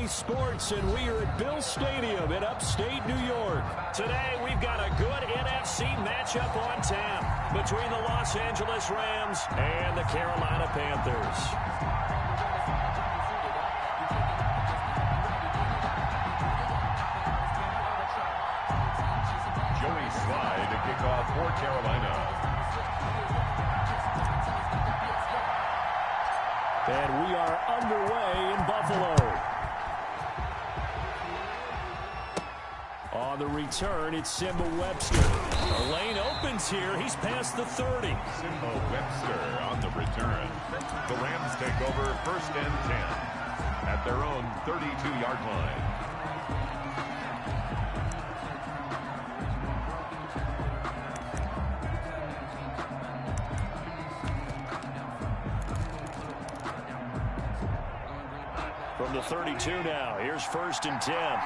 Base Sports, and we are at Bill Stadium in upstate New York. Today, we've got a good NFC matchup on tap between the Los Angeles Rams and the Carolina Panthers. Joey Slye to kick off for Carolina. And we are underway in Buffalo. On the return, it's Simba Webster. The lane opens here. He's past the 30. Simba Webster on the return. The Rams take over 1st and 10 at their own 32-yard line. From the 32 now, here's 1st and 10.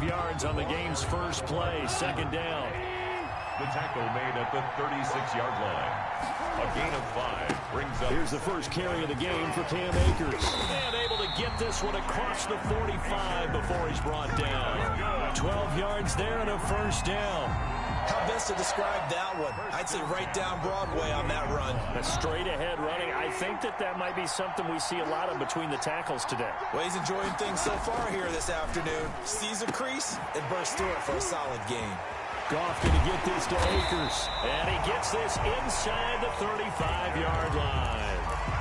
Yards on the game's first play, 2nd down. The tackle made at the 36-yard line. A gain of 5 brings up. Here's the first carry of the game for Cam Akers. And able to get this one across the 45 before he's brought down. 12 yards there and a 1st down. How best to describe that one? I'd say right down Broadway on that run. A straight ahead running. I think that might be something we see a lot of between the tackles today. Well, he's enjoying things so far here this afternoon. Sees a crease and bursts through it for a solid gain. Goff going to get this to Akers. And he gets this inside the 35-yard line.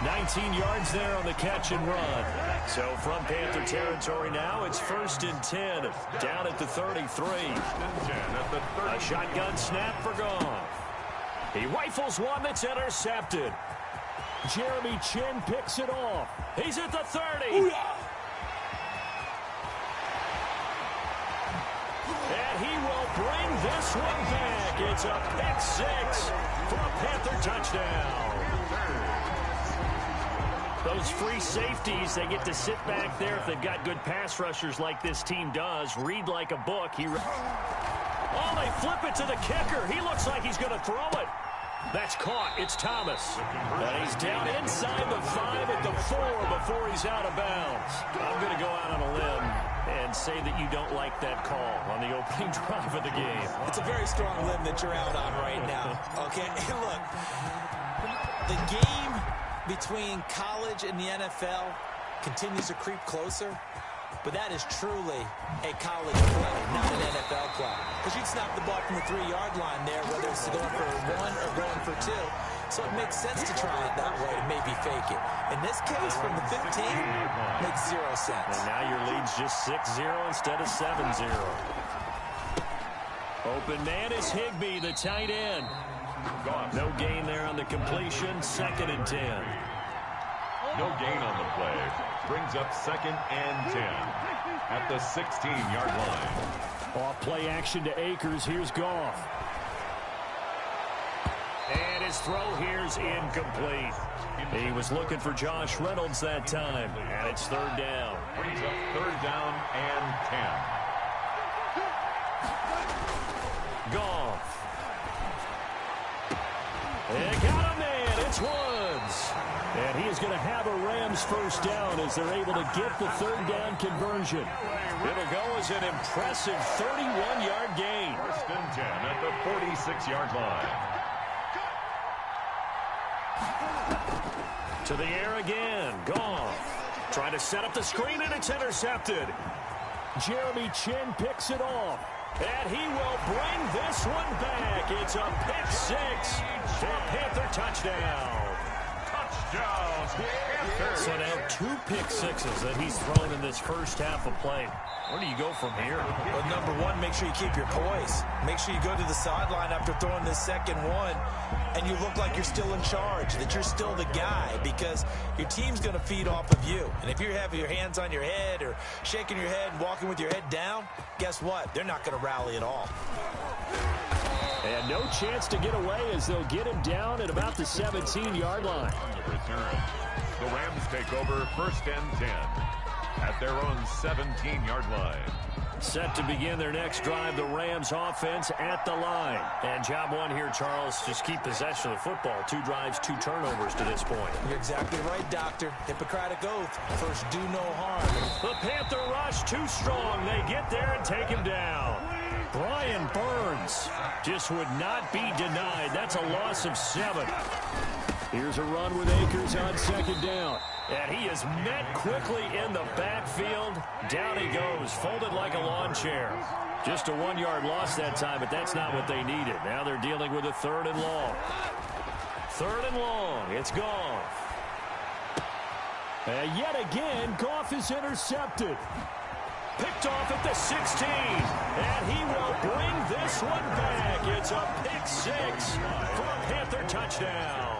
19 yards there on the catch and run. So from Panther territory now, it's 1st and 10. Down at the 33. A shotgun snap for Goff. He rifles one that's intercepted. Jeremy Chin picks it off. He's at the 30. Ooh-yah! And he will bring this one back. It's a pick 6 for a Panther touchdown. Those free safeties, they get to sit back there if they've got good pass rushers like this team does. Read like a book. Oh, they flip it to the kicker. He looks like he's going to throw it. That's caught. It's Thomas. And he's down inside the 5 at the 4 before he's out of bounds. I'm going to go out on a limb and say that you don't like that call on the opening drive of the game. It's a very strong limb that you're out on right now. Okay, look, the game between college and the NFL continues to creep closer, but that is truly a college play, not an NFL play. Because you'd snap the ball from the 3-yard line there, whether it's going for 1 or going for 2. So it makes sense to try it that way to maybe fake it. In this case, from the 15, makes 0 sense. And now your lead's just 6-0 instead of 7-0. Open man is Higbee, the tight end. No gain there on the completion. 2nd and 10. No gain on the play. Brings up 2nd and 10 at the 16-yard line. Off play action to Akers. Here's Goff. And his throw here's incomplete. He was looking for Josh Reynolds that time. And it's 3rd down. Brings up 3rd down and 10. Goff. And got a man. It's Woods. And he is going to have a Rams 1st down as they're able to get the 3rd down conversion. It'll go as an impressive 31-yard gain. 1st and 10 at the 46-yard line. To the air again. Goff. Trying to set up the screen, and it's intercepted. Jeremy Chin picks it off. And he will bring this one back. It's a pick 6 for a Panther touchdown. So now 2 pick 6s that he's thrown in this first half of play. Where do you go from here? Well, number 1, make sure you keep your poise. Make sure you go to the sideline after throwing this 2nd one, and you look like you're still in charge, that you're still the guy, because your team's going to feed off of you. And if you're having your hands on your head or shaking your head and walking with your head down, guess what? They're not going to rally at all. And no chance to get away as they'll get him down at about the 17-yard line. Return. The Rams take over 1st and 10 at their own 17-yard line. Set to begin their next drive, the Rams offense at the line. And job one here, Charles, just keep possession of the football. 2 drives, 2 turnovers to this point. You're exactly right, Doctor. Hippocratic oath. First, do no harm. The Panther rush too strong. They get there and take him down. Brian Burns just would not be denied. That's a loss of 7. Here's a run with Akers on second down. And he is met quickly in the backfield. Down he goes, folded like a lawn chair. Just a 1-yard loss that time, but that's not what they needed. Now they're dealing with a 3rd and long. 3rd and long. It's Goff. And yet again, Goff is intercepted. Picked off at the 16. And he will bring this one back. It's a pick 6 for a Panther touchdown.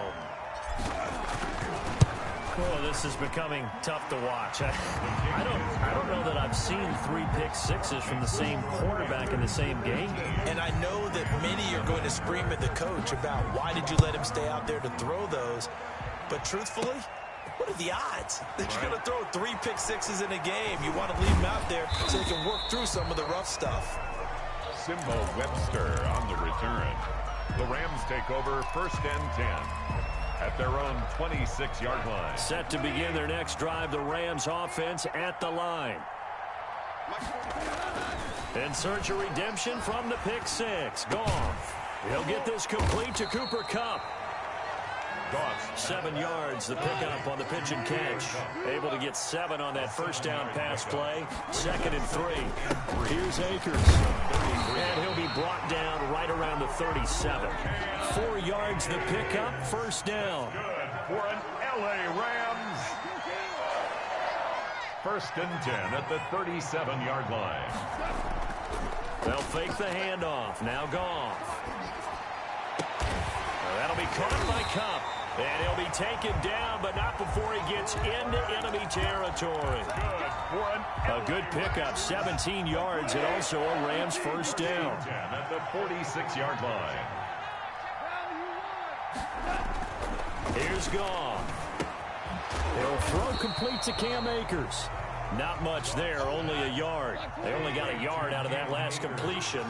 Oh, this is becoming tough to watch. I don't know that I've seen 3 pick 6s from the same quarterback in the same game. And I know that many are going to scream at the coach about why did you let him stay out there to throw those. But truthfully, what are the odds that you're going to throw 3 pick 6s in a game? You want to leave him out there so he can work through some of the rough stuff. Simbo Webster on the return. The Rams take over 1st and 10. At their own 26-yard line. Set to begin their next drive, the Rams offense at the line. In search of redemption from the pick 6. Goff. He'll get this complete to Cooper Kupp. Goff. 7 yards, the pickup on the pitch and catch. Able to get 7 on that first down pass play. 2nd and 3. Here's Akers. And he'll be brought down right around the 37. 4 yards, the pickup. 1st down. Good for an LA Rams. 1st and 10 at the 37-yard line. They'll fake the handoff. Now Goff. That'll be caught by Kupp. And he'll be taken down, but not before he gets into enemy territory. A good pickup, 17 yards, and also a Rams 1st down. At the 46-yard line. Here's Goff. He'll throw complete to Cam Akers. Not much there, only a yard. They only got a yard out of that last completion,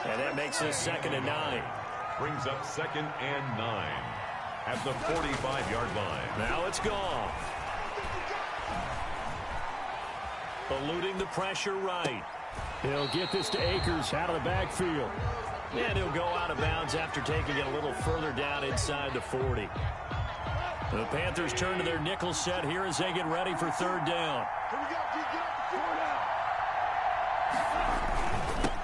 and that makes this 2nd and 9. Brings up 2nd and 9 at the 45-yard line. Now it's Goff. Eluding the pressure right. He'll get this to Akers out of the backfield. And he'll go out of bounds after taking it a little further down inside the 40. The Panthers turn to their nickel set here as they get ready for 3rd down.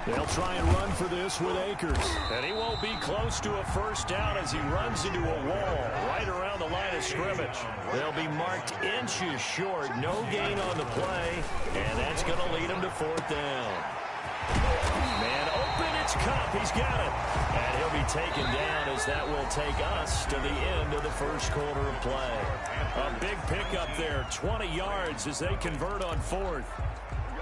They'll try and run for this with Akers. And he won't be close to a 1st down as he runs into a wall right around the line of scrimmage. They'll be marked inches short. No gain on the play. And that's going to lead him to 4th down. Man open, it's Kupp. He's got it. And he'll be taken down as that will take us to the end of the 1st quarter of play. A big pickup there, 20 yards as they convert on 4th.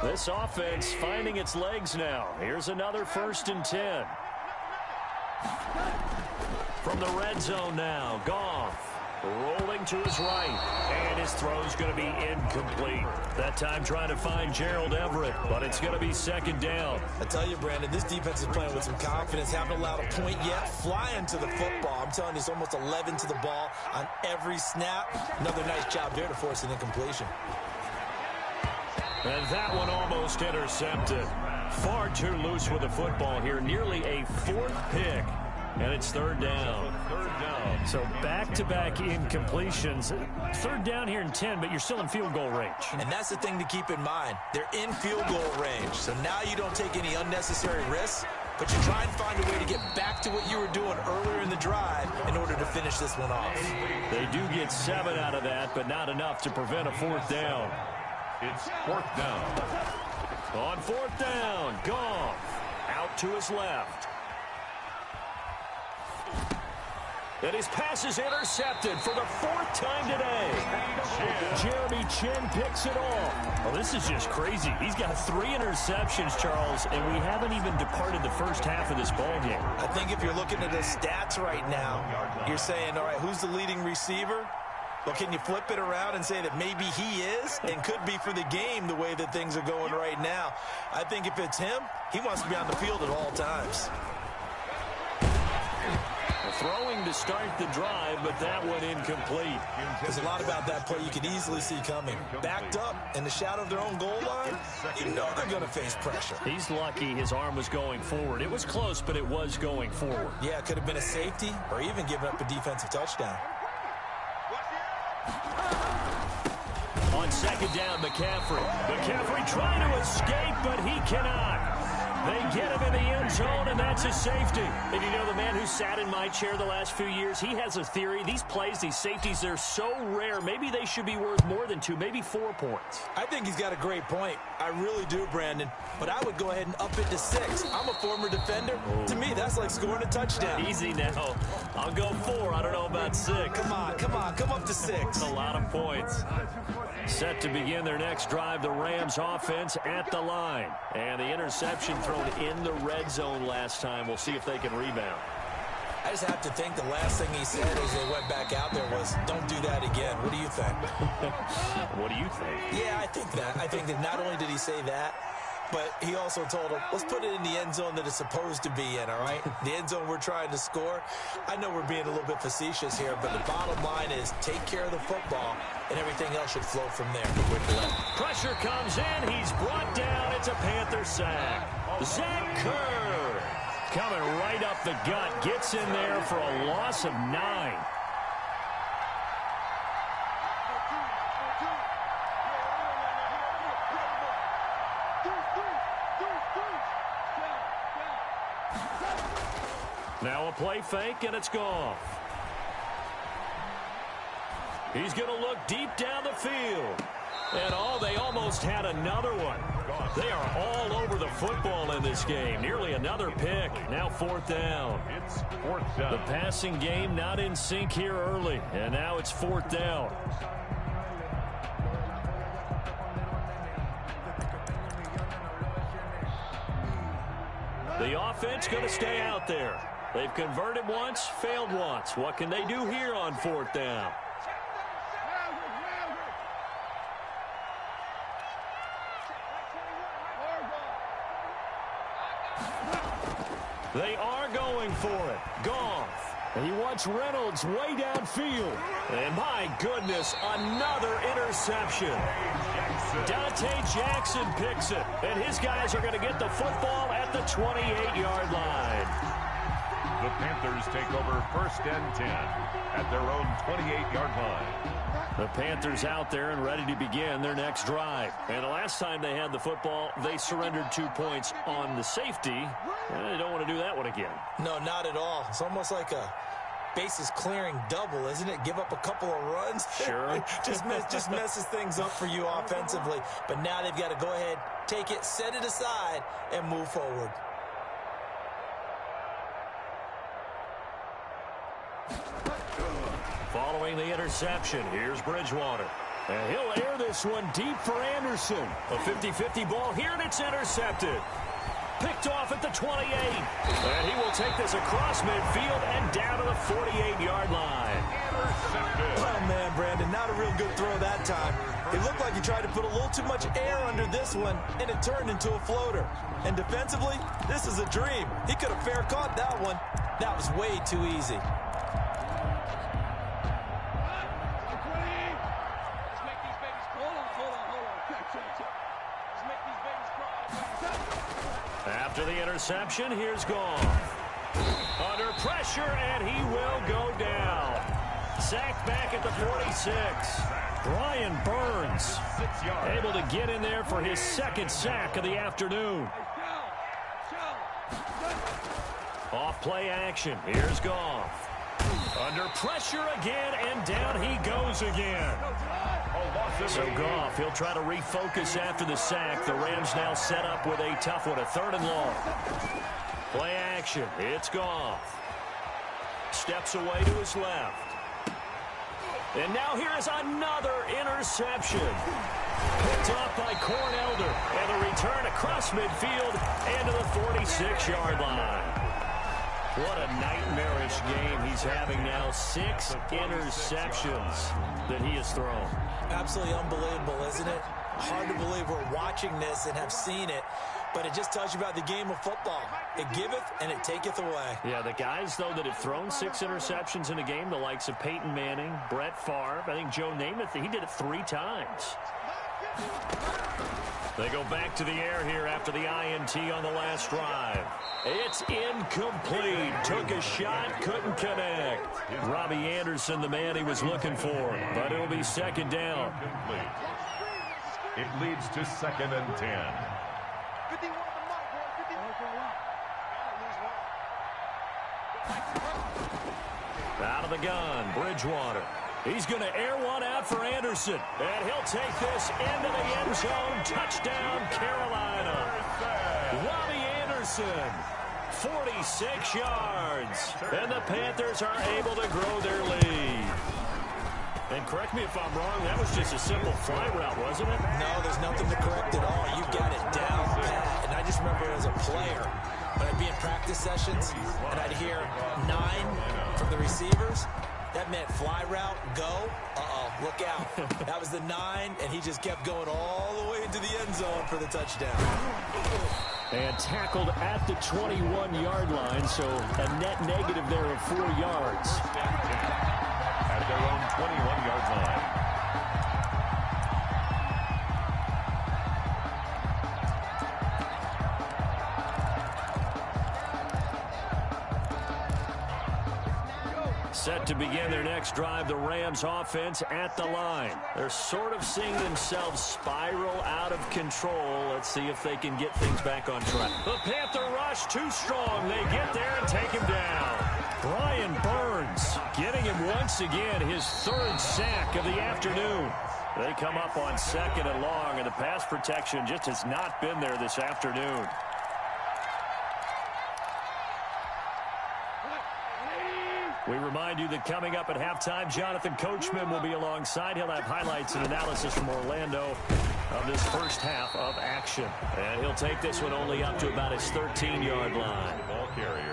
This offense finding its legs now. Here's another 1st and 10. From the red zone now, Goff rolling to his right. And his throw's going to be incomplete. That time trying to find Gerald Everett, but it's going to be 2nd down. I tell you, Brandon, this defense is playing with some confidence. Haven't allowed a point yet. Flying to the football. I'm telling you, it's almost 11 to the ball on every snap. Another nice job there to force an incompletion. And that one almost intercepted. Far too loose with the football here. Nearly a 4th pick. And it's 3rd down. 3rd down. So back-to-back incompletions. 3rd down here in 10, but you're still in field goal range. And that's the thing to keep in mind. They're in field goal range. So now you don't take any unnecessary risks, but you try and find a way to get back to what you were doing earlier in the drive in order to finish this one off. They do get 7 out of that, but not enough to prevent a 4th down. It's 4th down. On 4th down, Goff out to his left. And his pass is intercepted for the 4th time today. Jeremy Chin picks it off. Well, this is just crazy. He's got 3 interceptions, Charles, and we haven't even departed the first half of this ballgame. I think if you're looking at the stats right now, you're saying, all right, who's the leading receiver? Well, can you flip it around and say that maybe he is and could be for the game the way that things are going right now? I think if it's him, he wants to be on the field at all times. Throwing to start the drive, but that one incomplete. There's a lot about that play you could easily see coming. Backed up in the shadow of their own goal line, you know they're going to face pressure. He's lucky his arm was going forward. It was close, but it was going forward. Yeah, it could have been a safety or even given up a defensive touchdown. On second down, McCaffrey trying to escape, but he cannot. They get him in the end zone, and that's a safety. And you know, the man who sat in my chair the last few years, he has a theory. These plays, these safeties, they're so rare. Maybe they should be worth more than 2, maybe 4 points. I think he's got a great point. I really do, Brandon. But I would go ahead and up it to 6. I'm a former defender. Oh. To me, that's like scoring a touchdown. Easy now. I'll go 4. I don't know about 6. Come on. Come up to 6. A lot of points. Set to begin their next drive, the Rams offense at the line. And the interception thrown in the red zone last time. We'll see if they can rebound. I just have to think the last thing he said as they went back out there was, don't do that again. What do you think? What do you think? Yeah, I think that not only did he say that, but he also told him, let's put it in the end zone that it's supposed to be in, all right? The end zone we're trying to score. I know we're being a little bit facetious here, but the bottom line is take care of the football, and everything else should flow from there. Pressure comes in. He's brought down. It's a Panther sack. Zach Kerr coming right up the gut. Gets in there for a loss of 9. Now a play fake, and it's gone. He's going to look deep down the field. And they almost had another one. They are all over the football in this game. Nearly another pick. Now 4th down. It's 4th down. The passing game not in sync here early. And now it's 4th down. The offense going to stay out there. They've converted once, failed once. What can they do here on 4th down? They are going for it. Goff. And he wants Reynolds way downfield. And my goodness, another interception. Dante Jackson picks it. And his guys are going to get the football at the 28-yard line. The Panthers take over 1st and 10 at their own 28-yard line. The Panthers out there and ready to begin their next drive. And the last time they had the football, they surrendered 2 points on the safety. And they don't want to do that one again. No, not at all. It's almost like a bases clearing double, isn't it? Give up a couple of runs. Sure. just messes things up for you offensively. But now they've got to go ahead, take it, set it aside, and move forward. Following the interception, here's Bridgewater. And he'll air this one deep for Anderson. A 50-50 ball here, and it's intercepted. Picked off at the 28. And he will take this across midfield and down to the 48-yard line. Oh, man, Brandon, not a real good throw that time. It looked like he tried to put a little too much air under this one, and it turned into a floater. And defensively, this is a dream. He could have fair caught that one. That was way too easy. After the interception, here's Goff. Under pressure, and he will go down. Sacked back at the 46. Brian Burns able to get in there for his 2nd sack of the afternoon. Off play action. Here's Goff. Under pressure again, and down he goes again. So Goff, he'll try to refocus after the sack. The Rams now set up with a tough one, a 3rd and long. Play action. It's Goff. Steps away to his left. And now here is another interception. Picked off by Cornelder. And the return across midfield and to the 46-yard line. What a nightmarish game he's having now. 6 interceptions that he has thrown. Absolutely unbelievable, isn't it? Hard to believe we're watching this and have seen it, but it just tells you about the game of football. It giveth and it taketh away. Yeah, the guys, though, that have thrown 6 interceptions in a game, the likes of Peyton Manning, Brett Favre, I think Joe Namath, he did it 3 times. They go back to the air here after the INT on the last drive. It's incomplete. Took a shot, couldn't connect. Robbie Anderson, the man he was looking for, but it'll be second down. It leads to 2nd and 10. Out of the gun, Bridgewater. He's going to air one out for Anderson. And he'll take this into the end zone. Touchdown, Carolina. Robbie Anderson, 46 yards. And the Panthers are able to grow their lead. And correct me if I'm wrong, that was just a simple fly route, wasn't it? No, there's nothing to correct at all. You got it down pat. And I just remember as a player, when I'd be in practice sessions, and I'd hear 9 from the receivers. That meant fly route, go. Uh-oh, look out. That was the 9, and he just kept going all the way into the end zone for the touchdown. And tackled at the 21-yard line, so a net negative there of 4 yards. At their own 21-yard line. Set to begin their next drive, the Rams offense at the line. They're sort of seeing themselves spiral out of control. Let's see if they can get things back on track. The Panther rush too strong. They get there and take him down. Brian Burns getting him once again, his 3rd sack of the afternoon. They come up on 2nd and long, and the pass protection just has not been there this afternoon. We remind you that coming up at halftime, Jonathan Coachman will be alongside. He'll have highlights and analysis from Orlando of this first half of action. And he'll take this one only up to about his 13-yard line.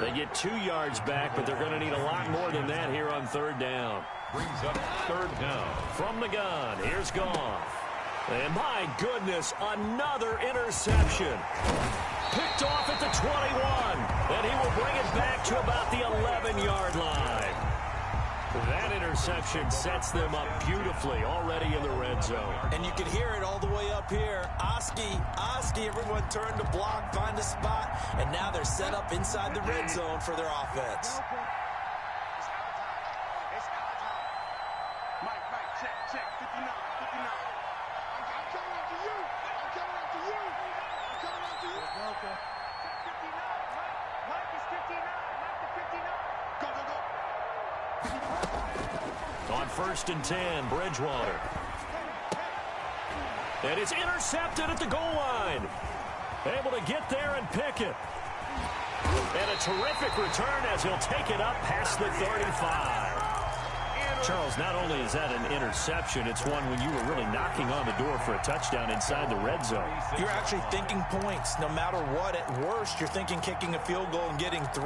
They get 2 yards back, but they're going to need a lot more than that here on 3rd down. Brings up 3rd down. From the gun, here's Goff. And my goodness, another interception. Picked off at the 21, and he will bring it back to about the 11-yard line. That interception sets them up beautifully already in the red zone. And you can hear it all the way up here. Oski, everyone turned to block, find a spot, and now they're set up inside the red zone for their offense. On 1st and 10, Bridgewater. And it's intercepted at the goal line. Able to get there and pick it. And a terrific return as he'll take it up past the 35. Charles, not only is that an interception, it's one when you were really knocking on the door for a touchdown inside the red zone. You're actually thinking points no matter what. At worst, you're thinking kicking a field goal and getting 3.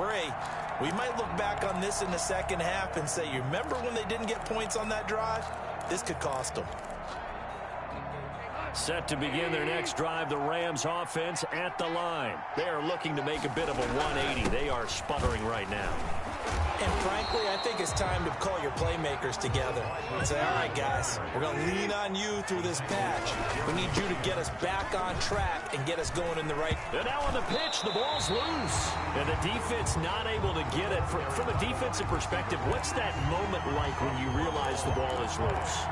We might look back on this in the second half and say, you remember when they didn't get points on that drive? This could cost them. Set to begin their next drive, the Rams offense at the line. They are looking to make a bit of a 180. They are sputtering right now. And frankly, I think it's time to call your playmakers together and say, all right, guys, we're going to lean on you through this patch. We need you to get us back on track and get us going in the right. And now on the pitch, the ball's loose. And the defense not able to get it. From a defensive perspective, what's that moment like when you realize the ball is loose?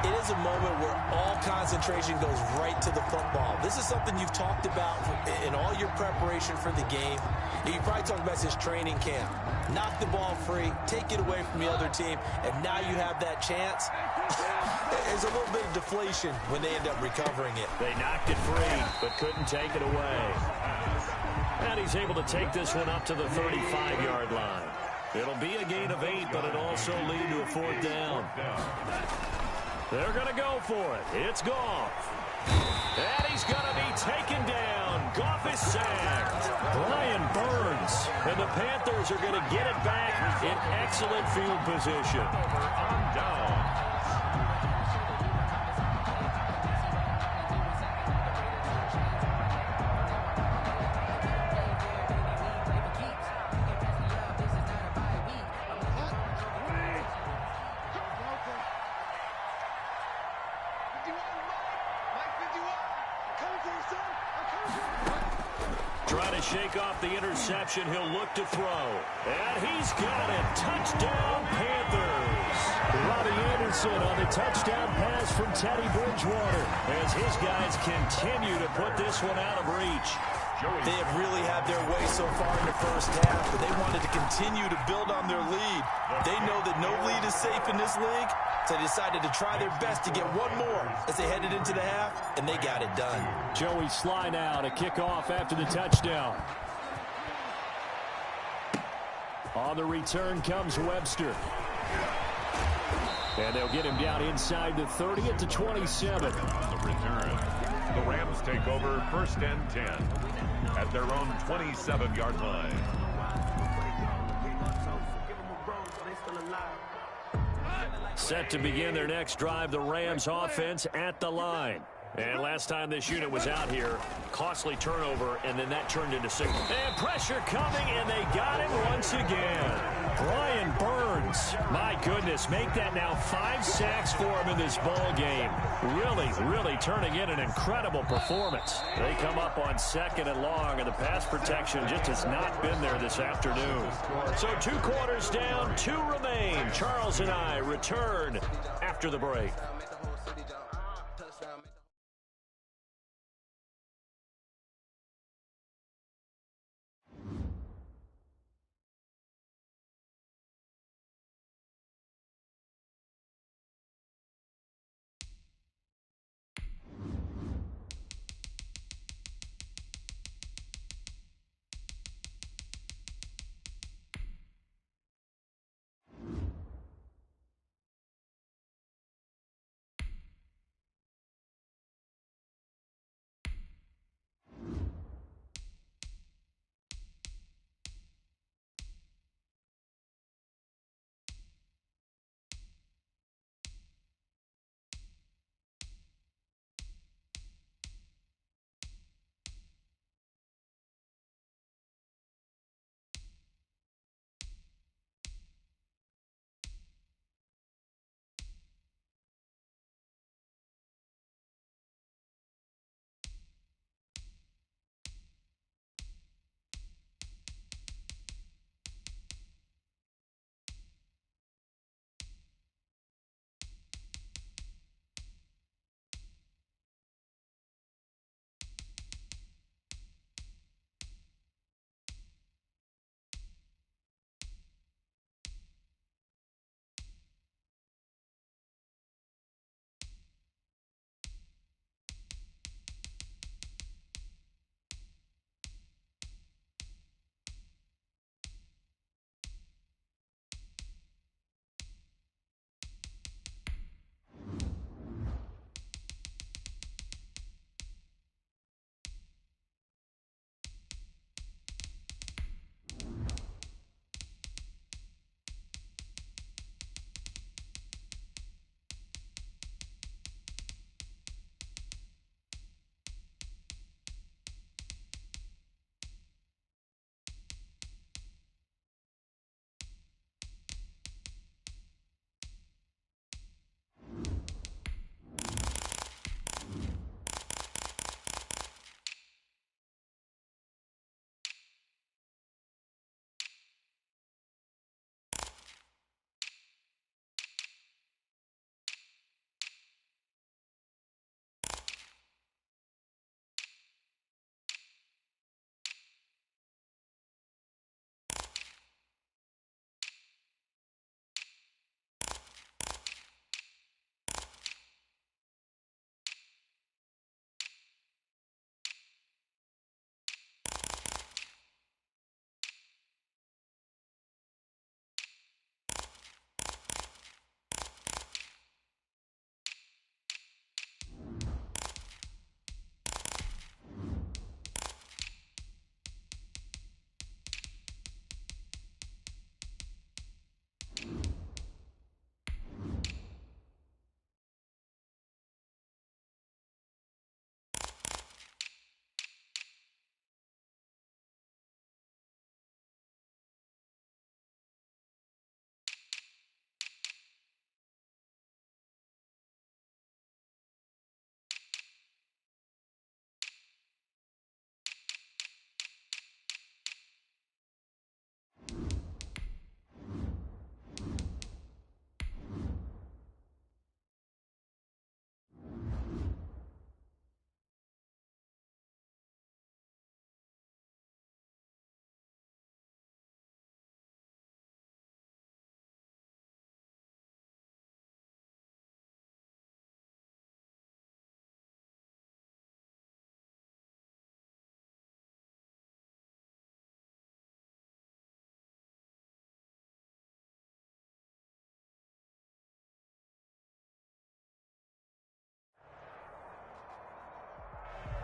It is a moment where all concentration goes right to the football. This is something you've talked about in all your preparation for the game. You probably talked about this training camp. Knock the ball free, take it away from the other team, and now you have that chance. There's a little bit of deflation when they end up recovering it. They knocked it free, but couldn't take it away. And he's able to take this one up to the 35-yard line. It'll be a gain of 8, but it'll also lead to a 4th down. They're going to go for it. It's Goff. And he's going to be taken down. Goff is sacked. Brian Burns And the Panthers are going to get it back in excellent field position. On down. Trying to shake off the interception. He'll look to throw. And he's got it. Touchdown, Panthers. Robbie Anderson on the touchdown pass from Teddy Bridgewater as his guys continue to put this one out of reach. They have really had their way so far in the first half, but they wanted to continue to build on their lead. They know that no lead is safe in this league, so they decided to try their best to get one more as they headed into the half, and they got it done. Joey Sly now to kick off after the touchdown. On the return comes Webster. And they'll get him down inside the 30 at the 27. On the return, the Rams take over 1st and 10 at their own 27-yard line. Set to begin their next drive, the Rams offense at the line. And last time this unit was out here, costly turnover, and then that turned into 6. And pressure coming, and they got him once again. Brian Burns, my goodness, make that now 5 sacks for him in this ball game. Really turning in an incredible performance. They come up on 2nd and long, and the pass protection just has not been there this afternoon. So 2 quarters down, 2 remain. Charles and I return after the break.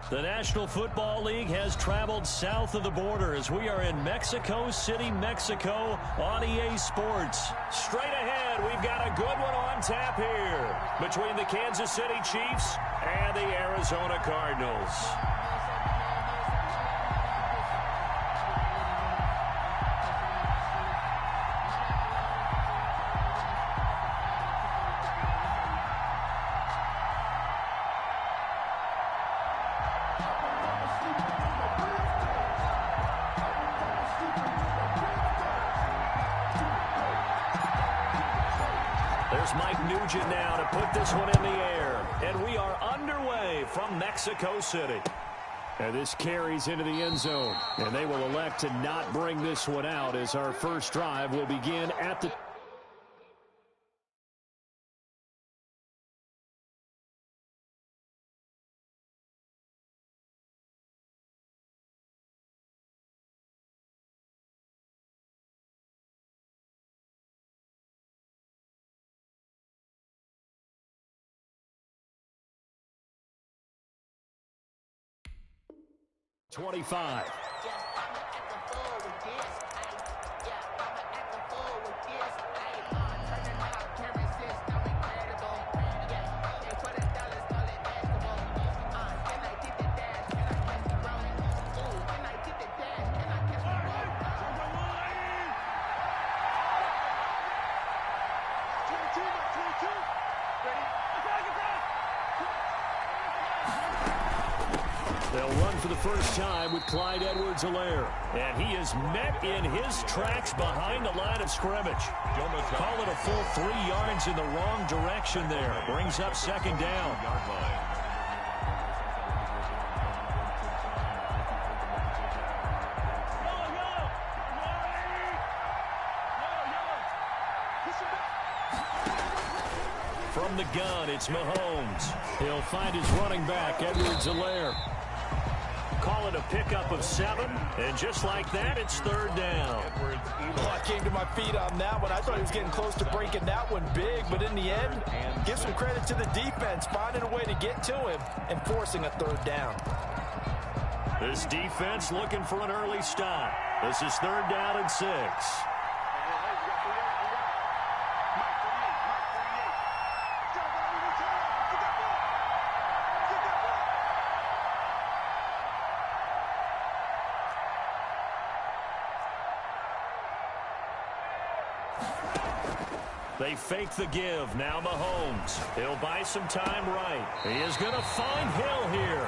The National Football League has traveled south of the border as we are in Mexico City, Mexico on EA Sports. Straight ahead, we've got a good one on tap here between the Kansas City Chiefs and the Arizona Cardinals. There's Mike Nugent now to put this one in the air. And we are underway from Mexico City. And this carries into the end zone. And they will elect to not bring this one out as our first drive will begin at the... ...25. They'll run for the first time with Clyde Edwards-Helaire. And he is met in his tracks behind the line of scrimmage. Call it a full 3 yards in the wrong direction there. Brings up second down. From the gun, it's Mahomes. He'll find his running back, Edwards-Helaire. Call it a pickup of 7, and just like that, it's third down. I came to my feet on that one. I thought he was getting close to breaking that one big, but in the end, give some credit to the defense, finding a way to get to him and forcing a third down. This defense looking for an early stop. This is third down and 6. They fake the give. Now Mahomes. He'll buy some time right. He is going to find Hill here.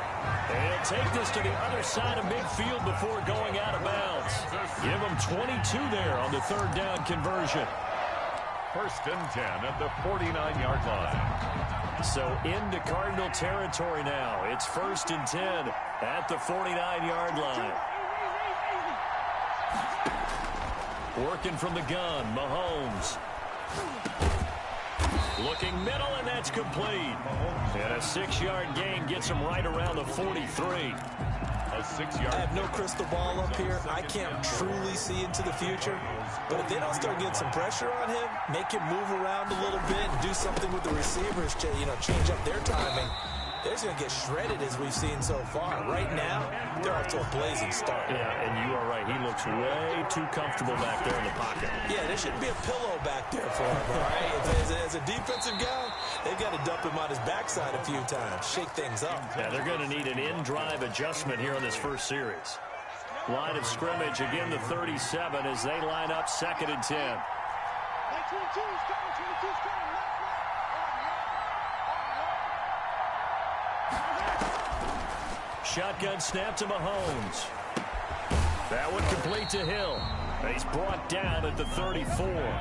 And he'll take this to the other side of midfield before going out of bounds. Give him 22 there on the third down conversion. First and 10 at the 49-yard line. So into Cardinal territory now. It's first and 10 at the 49-yard line. Working from the gun, Mahomes. Looking middle, and that's complete. And a 6-yard gain gets him right around the 43. A 6-yard. I have no crystal ball up here. I can't truly see into the future. But if they don't start getting some pressure on him, make him move around a little bit and do something with the receivers to, change up their timing, they're just going to get shredded as we've seen so far. Right now, they're off to a blazing start. Yeah, and you are right. He looks way too comfortable back there in the pocket. Yeah, there shouldn't be a pillow back there for him, all right? As a defensive guy, they've got to dump him on his backside a few times, shake things up. Yeah, they're going to need an in-drive adjustment here on this first series. Line of scrimmage, again the 37 as they line up second and 10. 22's coming. Shotgun snap to Mahomes. That one complete to Hill. He's brought down at the 34.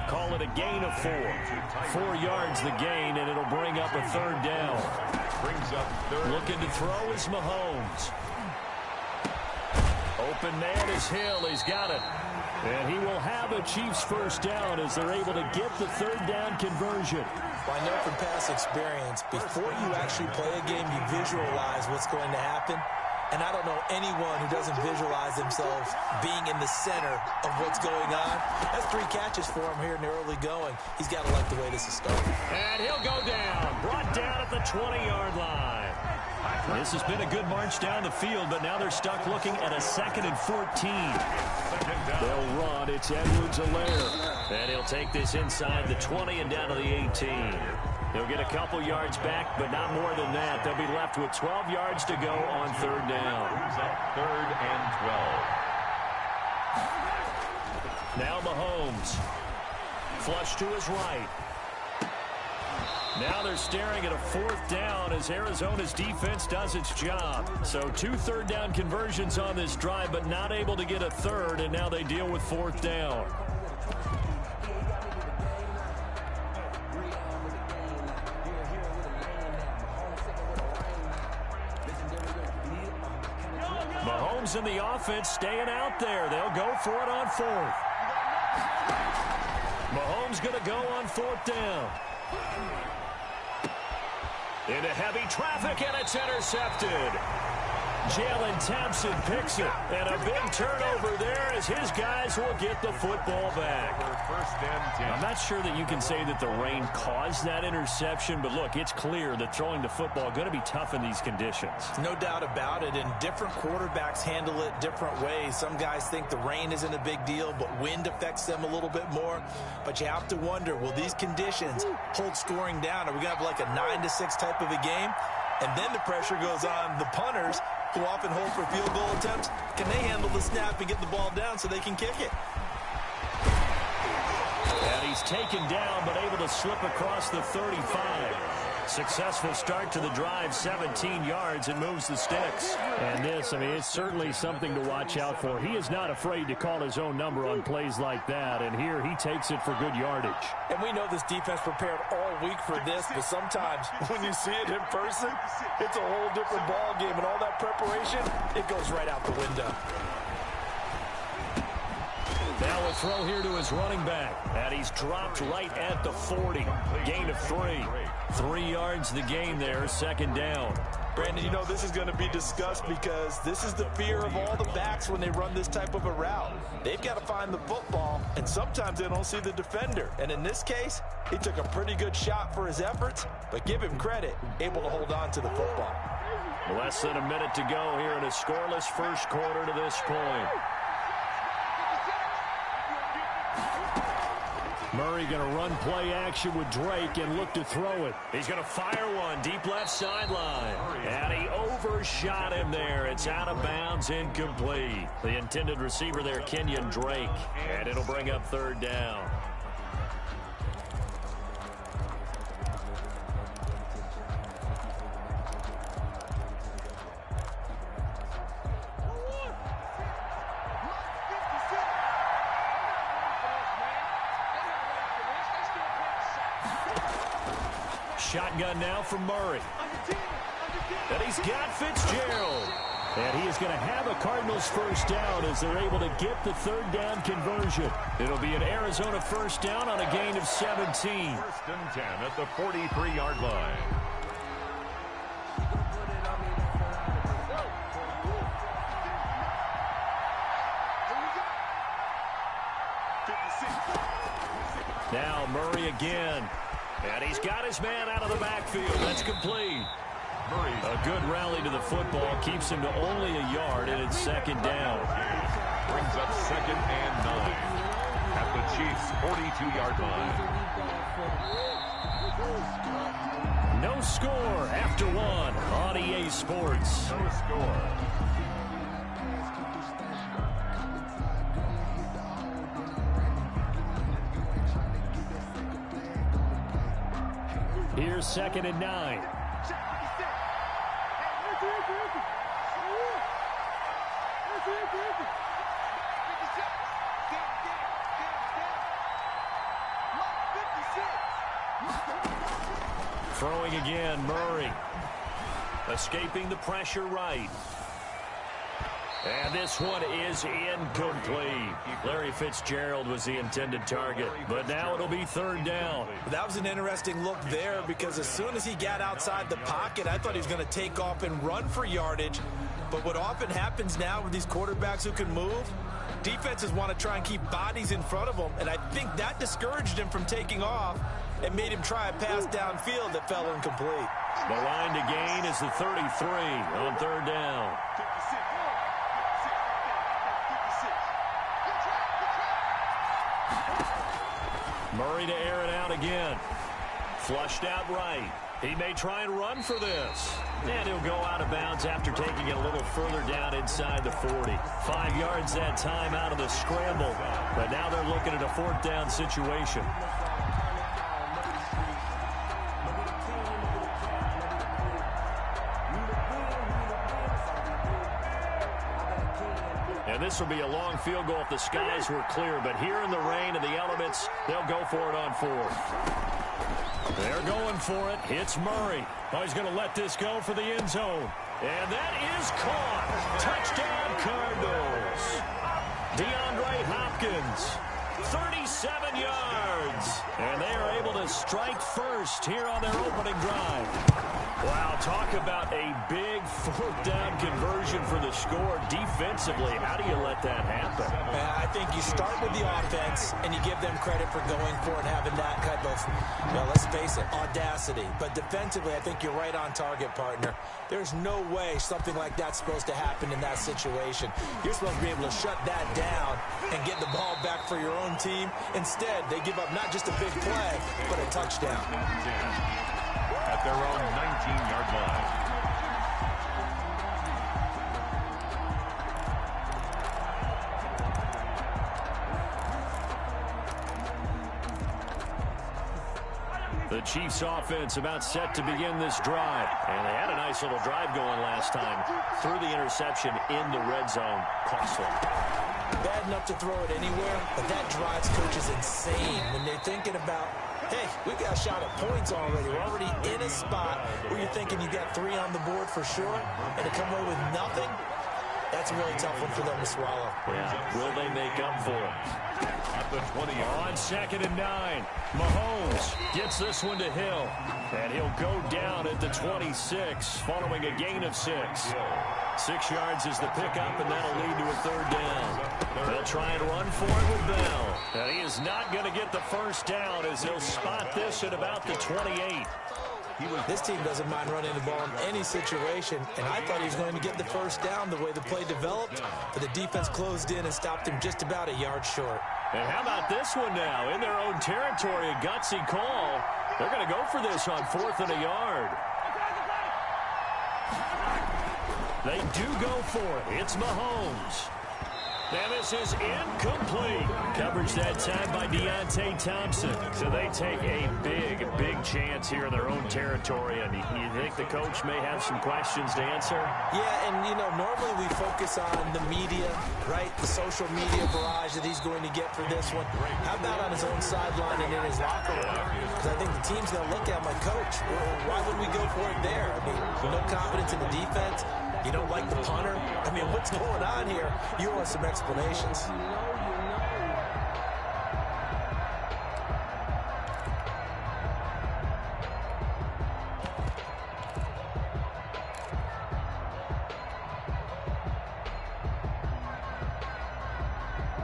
Call it a gain of 4. 4 yards the gain, and it'll bring up a third down. Brings up third. Looking to throw is Mahomes. Open man is Hill. He's got it. And he will have a Chiefs first down as they're able to get the third down conversion. Well, I know from past experience, before you actually play a game, you visualize what's going to happen. And I don't know anyone who doesn't visualize themselves being in the center of what's going on. That's 3 catches for him here in the early going. He's got to like the way this is starting. And he'll go down. Brought down at the 20-yard line. This has been a good march down the field, but now they're stuck looking at a 2nd and 14. They'll run. It's Edwards-Helaire. And he'll take this inside the 20 and down to the 18. They'll get a couple yards back, but not more than that. They'll be left with 12 yards to go on 3rd down. 3rd and 12. Now Mahomes. Flush to his right. Now they're staring at a 4th down as Arizona's defense does its job. So 2 3rd down conversions on this drive, but not able to get a 3rd, and now they deal with 4th down. Mahomes and the offense staying out there. They'll go for it on 4th. Mahomes going to go on 4th down. Into heavy traffic, and it's intercepted. Jalen Thompson picks it, and a big turnover there as his guys will get the football back. 1st and 10. I'm not sure that you can say that the rain caused that interception, but look, it's clear that throwing the football is going to be tough in these conditions. No doubt about it, and different quarterbacks handle it different ways. Some guys think the rain isn't a big deal, but wind affects them a little bit more. But you have to wonder, will these conditions hold scoring down? Are we going to have like a 9-6 type of a game? And then the pressure goes on the punters, who often hold for field goal attempts. Can they handle the snap and get the ball down so they can kick it? And he's taken down, but able to slip across the 35. Successful start to the drive, 17 yards, and moves the sticks. And this, I mean, it's certainly something to watch out for. He is not afraid to call his own number on plays like that, and here he takes it for good yardage. And we know this defense prepared all week for this, but sometimes when you see it in person, it's a whole different ball game, and all that preparation, it goes right out the window. Now a throw here to his running back, and he's dropped right at the 40. Gain of 3. 3 yards the gain there, 2nd down. Brandon, you know this is going to be discussed because this is the fear of all the backs when they run this type of a route. They've got to find the football, and sometimes they don't see the defender. And in this case, he took a pretty good shot for his efforts, but give him credit, able to hold on to the football. Less than a minute to go here in a scoreless 1st quarter to this point. Murray going to run play action with Drake and look to throw it. He's going to fire one deep left sideline. And he overshot him there. It's out of bounds, incomplete. The intended receiver there, Kenyon Drake. And it'll bring up 3rd down. Shotgun now from Murray. And he's got Fitzgerald. And he is going to have a Cardinals 1st down as they're able to get the 3rd down conversion. It'll be an Arizona 1st down on a gain of 17. 1st and 10 at the 43-yard line. Now Murray again. And he's got his man out of the backfield. That's complete. A good rally to the football. Keeps him to only a yard, and it's 2nd down. Brings up 2nd and 9 at the Chiefs' 42-yard line. No score after 1 on EA Sports. No score. Here's 2nd and 9. Throwing again, Murray. Escaping the pressure right. And this one is incomplete. Larry Fitzgerald was the intended target, but now it'll be 3rd down. That was an interesting look there because as soon as he got outside the pocket, I thought he was going to take off and run for yardage. But what often happens now with these quarterbacks who can move, defenses want to try and keep bodies in front of them, and I think that discouraged him from taking off and made him try a pass downfield that fell incomplete. The line to gain is the 33 on third down. Murray to air it out again. Flushed out right. He may try and run for this. And he'll go out of bounds after taking it a little further down inside the 40. 5 yards that time out of the scramble. But now they're looking at a fourth down situation. And this will be a long field goal if the skies were clear. But here in the rain and the elements, they'll go for it on fourth. They're going for it. It's Murray. Oh, he's going to let this go for the end zone. And that is caught. Touchdown, Cardinals. DeAndre Hopkins, 37 yards. And they are able to strike first here on their opening drive. Wow, talk about a big fourth down conversion for the score. Defensively, how do you let that happen? I think you start with the offense, and you give them credit for going for it, having that type of, well, let's face it, audacity. But defensively, I think you're right on target, partner. There's no way something like that's supposed to happen in that situation. You're supposed to be able to shut that down and get the ball back for your own team. Instead, they give up not just a big play, but a touchdown. At their own 19-yard line. The Chiefs offense about set to begin this drive. And they had a nice little drive going last time. Threw the interception in the red zone. Costly. Bad enough to throw it anywhere, but that drives coaches insane when they're thinking about, hey, we've got a shot at points already. We're already in a spot where you're thinking you got 3 on the board for sure, and to come away with nothing, that's a really tough one for them to swallow. Yeah, will they make up for it? At the 20. On 2nd and 9, Mahomes gets this one to Hill, and he'll go down at the 26 following a gain of 6. 6 yards is the pickup, and that'll lead to a third down. They'll try and run for it with Bell. And he is not going to get the first down as he'll spot this at about the 28. This team doesn't mind running the ball in any situation, and I thought he was going to get the first down the way the play developed, but the defense closed in and stopped him just about a yard short. And how about this one now? In their own territory, a gutsy call. They're going to go for this on 4th and a yard. They do go for it. It's Mahomes. And this is incomplete. Coverage that time by Deontay Thompson. So they take a big, big chance here in their own territory. And you think the coach may have some questions to answer? Yeah, and, you know, normally we focus on the media, right? The social media barrage that he's going to get for this one. How about on his own sideline and in his locker room? Because I think the team's going to look at him like, Coach, why would we go for it there? I mean, no confidence in the defense. You don't like the punter? I mean, what's going on here? You want some explanations.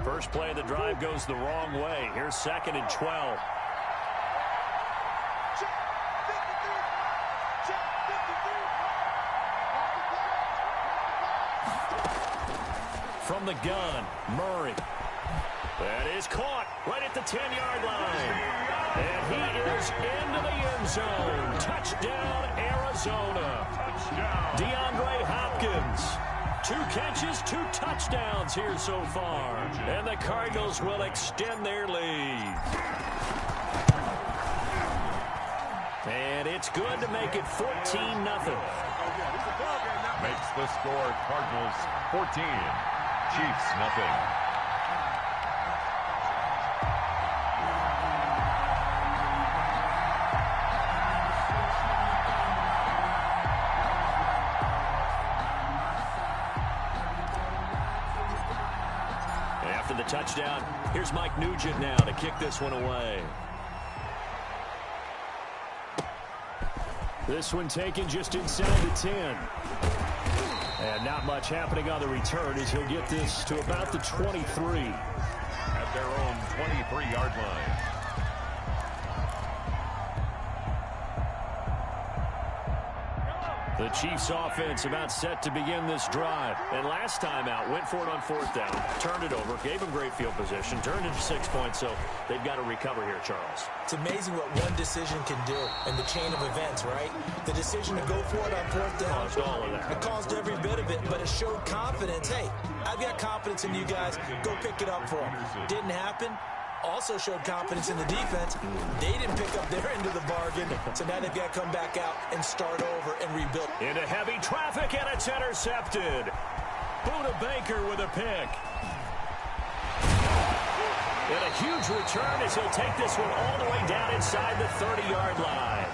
First play of the drive goes the wrong way. Here's 2nd and 12. From the gun, Murray. That is caught right at the 10-yard line. And he is into the end zone. Touchdown, Arizona. DeAndre Hopkins. 2 catches, 2 touchdowns here so far. And the Cardinals will extend their lead. And it's good to make it 14-0. Makes the score Cardinals 14. Chiefs, nothing. After the touchdown, here's Mike Nugent now to kick this one away. This one taken just inside the 10. And not much happening on the return as he'll get this to about the 23. At their own 23-yard line. The Chiefs offense about set to begin this drive. And last time out, went for it on fourth down, turned it over, gave them great field position, turned into 6 points, so they've got to recover here, Charles. It's amazing what one decision can do in the chain of events, right? The decision to go for it on fourth down. Caused all of that. It caused every bit of it, but it showed confidence. Hey, I've got confidence in you guys. Go pick it up for them. Didn't happen. Also showed confidence in the defense. They didn't pick up their end of the bargain, so now they've got to come back out and start over and rebuild. Into heavy traffic, and it's intercepted. Buda Baker with a pick. And a huge return as he'll take this one all the way down inside the 30-yard line.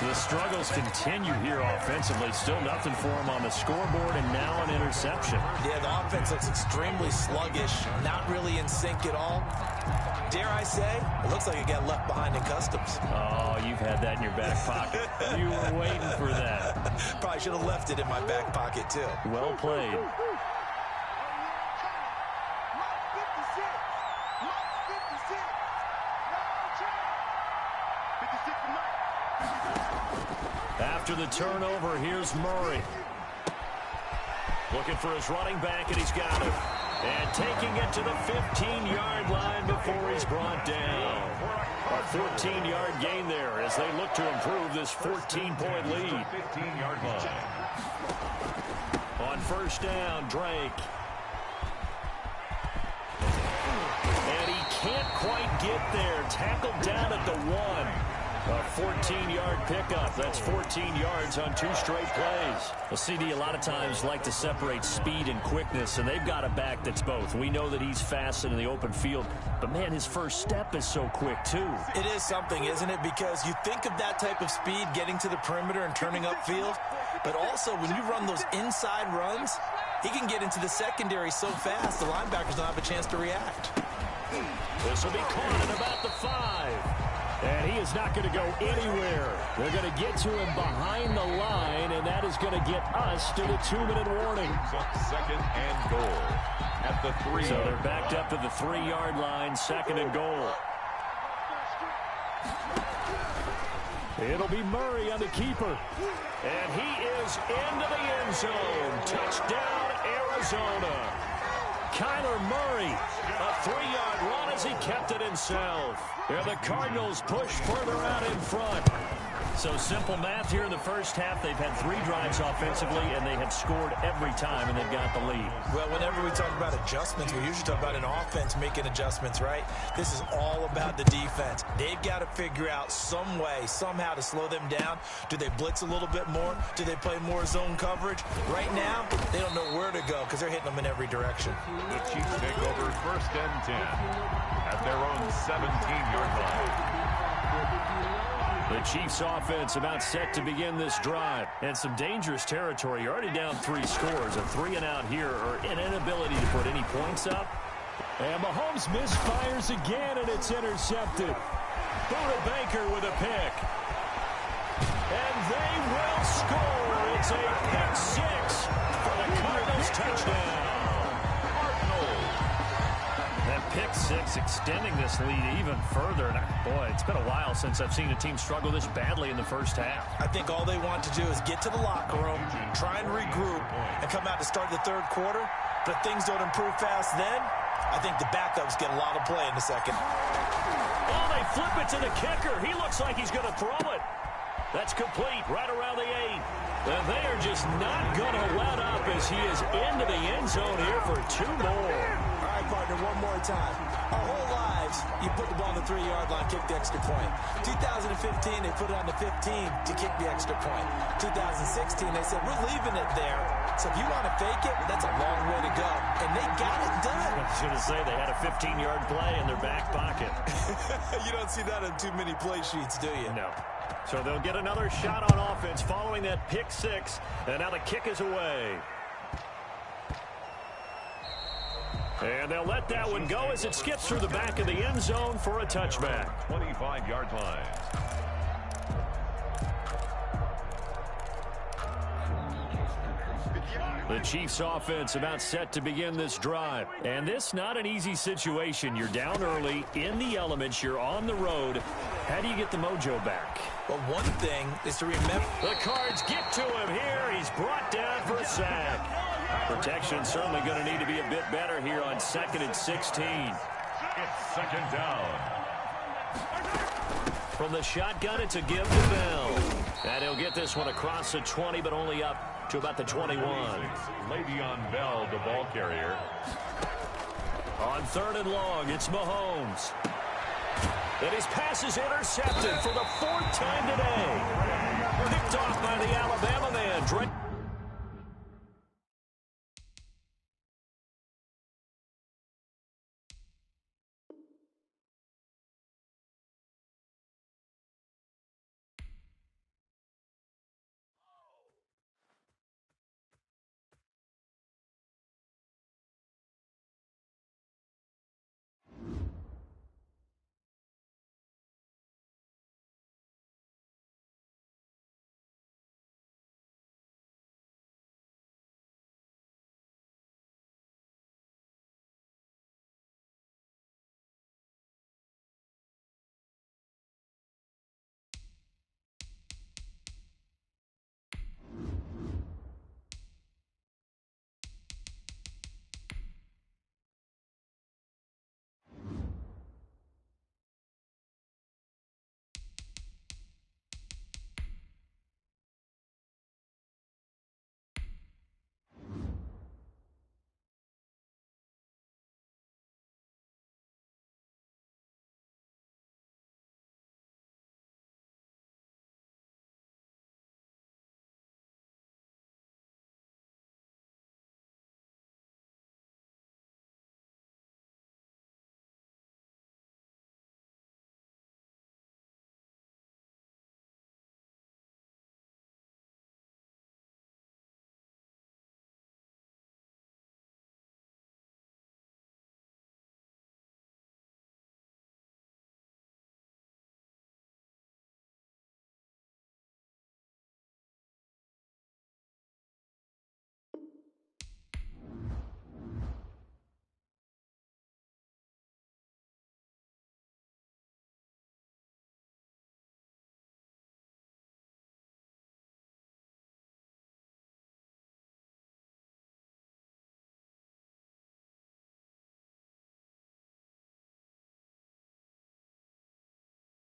The struggles continue here offensively. Still nothing for him on the scoreboard, and now an interception. Yeah, the offense looks extremely sluggish, not really in sync at all. Dare I say, it looks like it got left behind in customs. Oh, you've had that in your back pocket. You were waiting for that. Probably should have left it in my back pocket, too. Well played. After the turnover, here's Murray. Looking for his running back, and he's got it. And taking it to the 15-yard line before he's brought down. A 14-yard gain there as they look to improve this 14-point lead. 15-yard line. On first down, Drake. And he can't quite get there. Tackled down at the 1. A 14-yard pickup. That's 14 yards on 2 straight plays. The CD a lot of times like to separate speed and quickness, and they've got a back that's both. We know that he's fast in the open field, but, man, his first step is so quick, too. It is something, isn't it? Because you think of that type of speed getting to the perimeter and turning upfield, but also when you run those inside runs, he can get into the secondary so fast the linebackers don't have a chance to react. This will be caught at about the 5. And he is not going to go anywhere. They're going to get to him behind the line, and that is going to get us to the 2-minute warning. Second and goal at the 3. So they're backed up to the 3-yard line, second and goal. It'll be Murray on the keeper. And he is into the end zone. Touchdown, Arizona. Kyler Murray, a 3-yard run as he kept it himself. And the Cardinals push further out in front. So simple math here in the first half. They've had 3 drives offensively, and they have scored every time, and they've got the lead. Well, whenever we talk about adjustments, we usually talk about an offense making adjustments, right? This is all about the defense. They've got to figure out some way, somehow to slow them down. Do they blitz a little bit more? Do they play more zone coverage? Right now, they don't know where to go because they're hitting them in every direction. The Chiefs take over first and 10 at their own 17-yard line. The Chiefs offense about set to begin this drive. And some dangerous territory. You're already down 3 scores. A 3-and-out here, or an inability to put any points up. And Mahomes misfires again, and it's intercepted. Buda Baker with a pick. And they will score. It's a pick 6 for the Cardinals touchdown. That pick 6 extending this lead even further. And boy, it's been a while since I've seen a team struggle this badly in the first half. I think all they want to do is get to the locker room, try and regroup, and come out to start the third quarter. But if things don't improve fast then, I think the backups get a lot of play in the second. Oh, they flip it to the kicker. He looks like he's going to throw it. That's complete right around the 8. And they are just not going to let up as he is into the end zone here for 2 more. All right, partner, one more time. Our whole lives, you put the ball on the 3-yard line, kick the extra point. 2015, they put it on the 15 to kick the extra point. 2016, they said, we're leaving it there. So if you want to fake it, that's a long way to go. And they got it done. I was going to say they had a 15-yard play in their back pocket. You don't see that on too many play sheets, do you? No. So they'll get another shot on offense following that pick 6. And now the kick is away. And they'll let that one go as it skips through the back of the end zone for a touchback. 25-yard line. The Chiefs offense about set to begin this drive. And this not an easy situation. You're down early, in the elements, you're on the road. How do you get the mojo back? Well, one thing is to remember. The Cards get to him here. He's brought down for a sack. Protection certainly going to need to be a bit better here on 2nd and 16. It's 2nd down. From the shotgun, it's a give to Bell. And he'll get this one across the 20, but only up to about the 21. Le'Veon Bell, the ball carrier. On 3rd and long, it's Mahomes. And his pass is intercepted for the 4th time today. Picked off by the Alabama man.